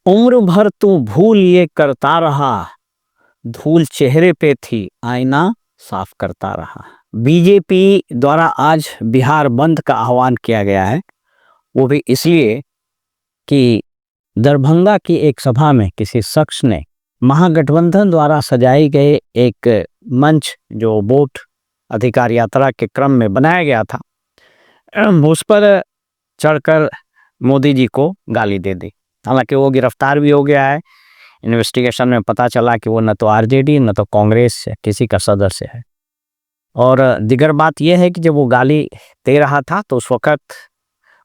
उम्र भर तू भूल ये करता रहा, धूल चेहरे पे थी आईना साफ करता रहा। बीजेपी द्वारा आज बिहार बंद का आह्वान किया गया है, वो भी इसलिए कि दरभंगा की एक सभा में किसी शख्स ने महागठबंधन द्वारा सजाई गए एक मंच जो वोट अधिकार यात्रा के क्रम में बनाया गया था, उस पर चढ़कर मोदी जी को गाली दे दी। हालांकि वो गिरफ्तार भी हो गया है। इन्वेस्टिगेशन में पता चला कि वो न तो आरजेडी न तो कांग्रेस किसी का सदस्य है। और दिगर बात यह है कि जब वो गाली दे रहा था तो उस वक्त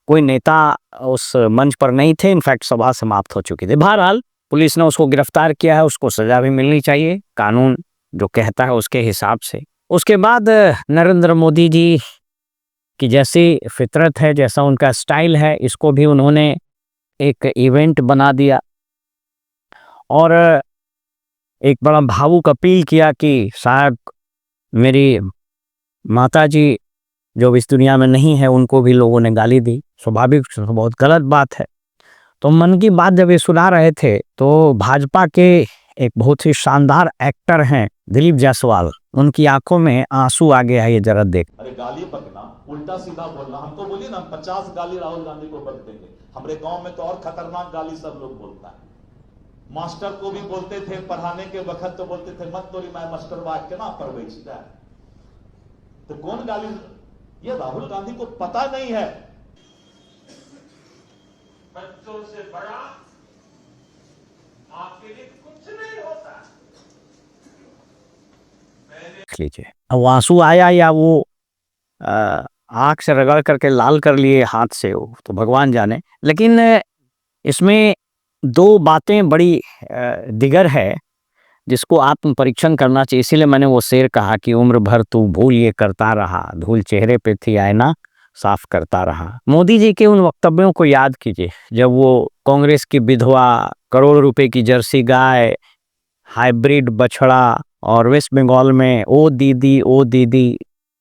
कोई नेता उस मंच पर नहीं थे, इनफैक्ट सभा समाप्त हो चुकी थी। बहरहाल पुलिस ने उसको गिरफ्तार किया है, उसको सजा भी मिलनी चाहिए, कानून जो कहता है उसके हिसाब से। उसके बाद नरेंद्र मोदी जी की जैसी फितरत है, जैसा उनका स्टाइल है, इसको भी उन्होंने एक इवेंट बना दिया और एक बड़ा भावुक अपील किया कि शायद मेरी माताजी जो इस दुनिया में नहीं है उनको भी लोगों ने गाली दी। स्वाभाविक बहुत गलत बात है। तो मन की बात जब ये सुना रहे थे तो भाजपा के एक बहुत ही शानदार एक्टर हैं दिलीप जायसवाल, उनकी आंखों में आंसू आ गया है, ये जरा देख। अरे गाली बकना, उल्टा सीधा बोलना, हमको बोलिए ना 50 गाली राहुल गांधी को बक देंगे। हमारे गांव में तो और खतरनाक गाली सब लोग बोलता है। मास्टर को भी बोलते थे, पढ़ाने के वक्त तो बोलते थे मत तोरी मैं मास्टर बात के ना पढ़वे छिटा। तो कौन गाली? ये राहुल गांधी को पता नहीं है। बच्चों से बड़ा आपके लिए कुछ नहीं होता। लीजिए, अब आंसू आया या वो आंख से रगड़ करके लाल कर लिए हाथ से, वो तो भगवान जाने। लेकिन इसमें दो बातें बड़ी दिगर है जिसको आत्म परीक्षण करना चाहिए। इसीलिए मैंने वो शेर कहा कि उम्र भर तू भूल ये करता रहा, धूल चेहरे पे थी आईना साफ करता रहा। मोदी जी के उन वक्तव्यों को याद कीजिए जब वो कांग्रेस की विधवा, करोड़ रुपए की जर्सी गाय, हाइब्रिड बछड़ा और वेस्ट बंगाल में ओ दीदी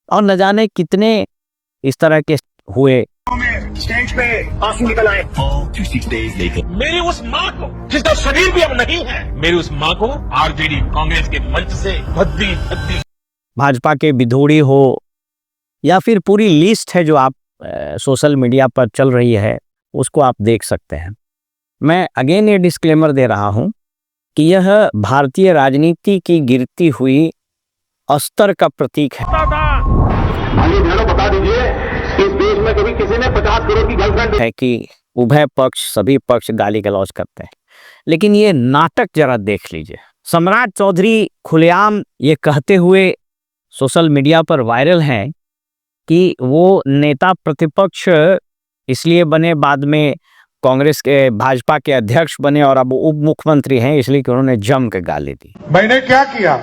और न जाने कितने इस तरह के हुए। स्टेज पे आंसू निकल आए। मेरी उस माँ को जिसका शरीर भी अब नहीं है, मेरी उस माँ को आरजेडी कांग्रेस के मंच से भद्दी भाजपा के विधोड़ी हो या फिर पूरी लिस्ट है जो आप सोशल मीडिया पर चल रही है, उसको आप देख सकते हैं। मैं अगेन ये डिस्क्लेमर दे रहा हूं कि यह भारतीय राजनीति की गिरती हुई स्तर का प्रतीक है। बता दीजिए इस देश में कभी किसी ने 50 करोड़ की गर्लफ्रेंड है कि उभय पक्ष, सभी पक्ष गाली गलौज करते हैं, लेकिन ये नाटक जरा देख लीजिए। सम्राट चौधरी खुलेआम ये कहते हुए सोशल मीडिया पर वायरल हैं कि वो नेता प्रतिपक्ष इसलिए बने, बाद में कांग्रेस के भाजपा के अध्यक्ष बने और अब उप मुख्यमंत्री हैं इसलिए कि उन्होंने जम के गाली दी। मैंने क्या किया,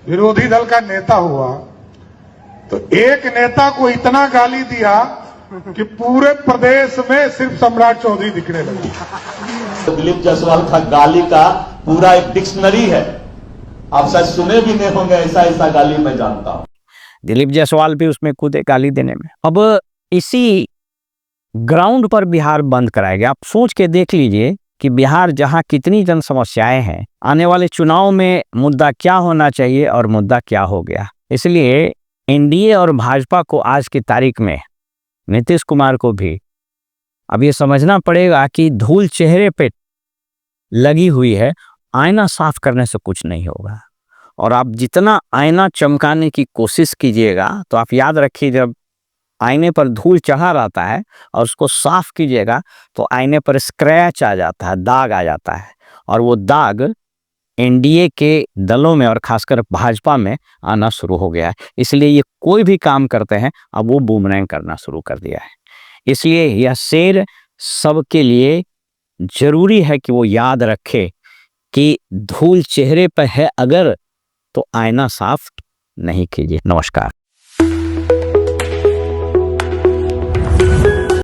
विरोधी दल का नेता हुआ तो एक नेता को इतना गाली दिया कि पूरे प्रदेश में सिर्फ सम्राट चौधरी दिखने लगे। दिलीप जायसवाल का गाली का पूरा एक डिक्शनरी है, आप शायद सुने भी नहीं होंगे, ऐसा गाली मैं जानता हूं। दिलीप जायसवाल भी उसमें कूदे गाली देने में। अब इसी ग्राउंड पर बिहार बंद कराया गया। आप सोच के देख लीजिए कि बिहार जहां कितनी जन समस्याएं हैं, आने वाले चुनाव में मुद्दा क्या होना चाहिए और मुद्दा क्या हो गया। इसलिए एनडीए और भाजपा को आज की तारीख में, नीतीश कुमार को भी अब ये समझना पड़ेगा कि धूल चेहरे पे लगी हुई है, आईना साफ करने से कुछ नहीं होगा। और आप जितना आईना चमकाने की कोशिश कीजिएगा तो आप याद रखिए जब आईने पर धूल चढ़ा रहता है और उसको साफ कीजिएगा तो आईने पर स्क्रैच आ जाता है, दाग आ जाता है, और वो दाग एनडीए के दलों में और खासकर भाजपा में आना शुरू हो गया है। इसलिए ये कोई भी काम करते हैं अब वो बूमरैंग करना शुरू कर दिया है। इसलिए यह शेर सबके लिए जरूरी है कि वो याद रखे कि धूल चेहरे पर है अगर तो आईना साफ नहीं कीजिए। नमस्कार।